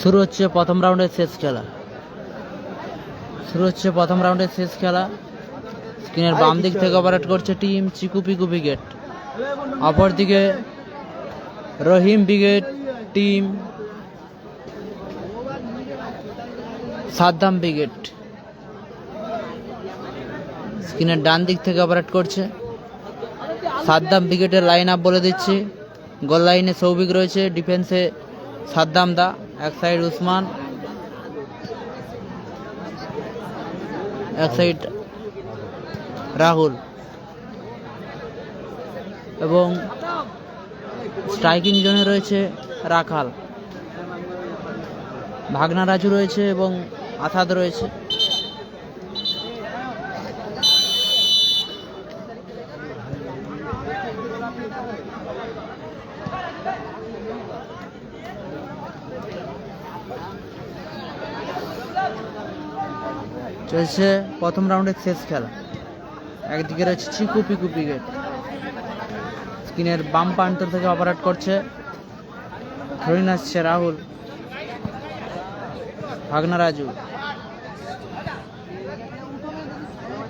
শুরু হচ্ছে প্রথম রাউন্ডের শেষ খেলা। স্ক্রিনের বাম দিক থেকে অপারেট করছে টিম চিকু পিকু ব্রিগেড, অপরদিকে রহিম ব্রিগেড টিম সাদ্দাম ব্রিগেড। স্ক্রিনের ডান দিক থেকে অপারেট করছে সাদ্দাম ব্রিগেডের লাইন আপ বলে দিচ্ছি। গোল লাইনে সৌভিক রয়েছে, ডিফেন্সে সাদ্দাম দা, এক সাইড উসমান, এক সাইড রাহুল এবং স্ট্রাইকিং জোনে রয়েছে রাখাল, ভাগনা রাজু রয়েছে এবং আসাদ রয়েছে। চলছে প্রথম রাউন্ডের শেষ খেলা। একদিকে রয়েছে চিকু পিকু ব্রিগেড, স্ক্রিনের বাম প্রান্ত থেকে অপারেট করছে, ধরে আসছে রাহুল, ভাগনা Raju,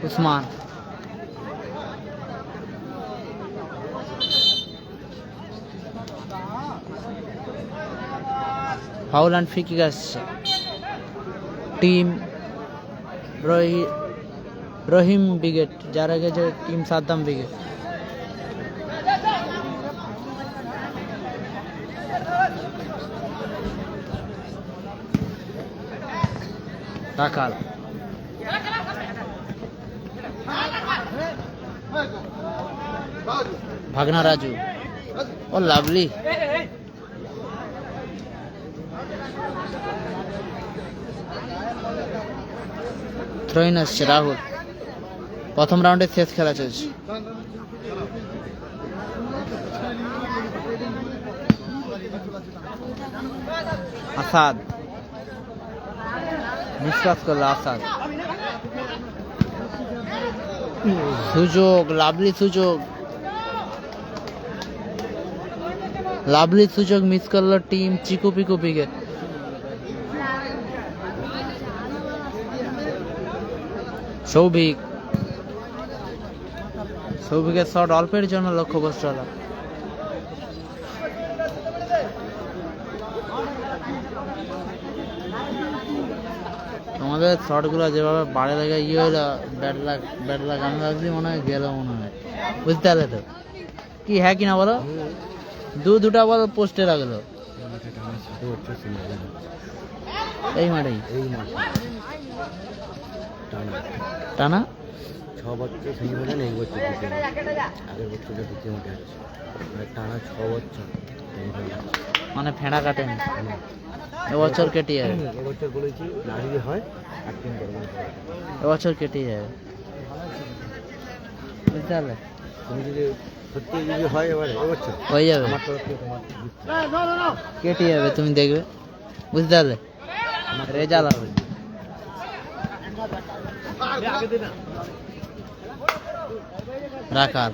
Usman, foul and free kick আসছে টিম রহিম ব্রিগেড, যার আগে যে টিম সাদ্দাম ব্রিগেড। রাখাল, ভাগনা রাজু, ও লাভলি, থ্রোইন আসছে রাহুল। প্রথম রাউন্ডের শেষ খেলা চলছে। আসাদ বিশ্বাস করলো, আসাদ, সুযোগ, লাভলি সুযোগ মিস করলো টিম চিকু পিকু ব্রিগেড। সৌভিকের শট অল্পের জন্য লক্ষ্যভ্রষ্ট হলো। তোমাদের শটগুলো যেভাবে বাড়ে লেগে হইলো, ব্যাট লাগ আমি ভাবছি মনে হয় গেল, মনে হয়, বুঝতে পারলে তো কি? হ্যাঁ কিনা বলো? দুটা বল পোস্টে লাগলো এই মাঠেই, টানা 6 বছর সেমিফাইনাল, এই বছর আগের বছর দ্বিতীয় মাঠে আছে, টানা 6 বছর মানে ফেঁড়া কাটেন এবছর কেটে যাবে। এবছর বলেছি না যদি হয় 8 দিন করবো, এবছর কেটে যাবে, বুঝতে পারলে? তুমি যদি সত্যি যদি হয় এবার এবছর হয়ে যাবে, আমার তরফ থেকে তোমার কেটে যাবে, তুমি দেখবে, বুঝতে পারলে? রেজাল্ট হবে। রাখাল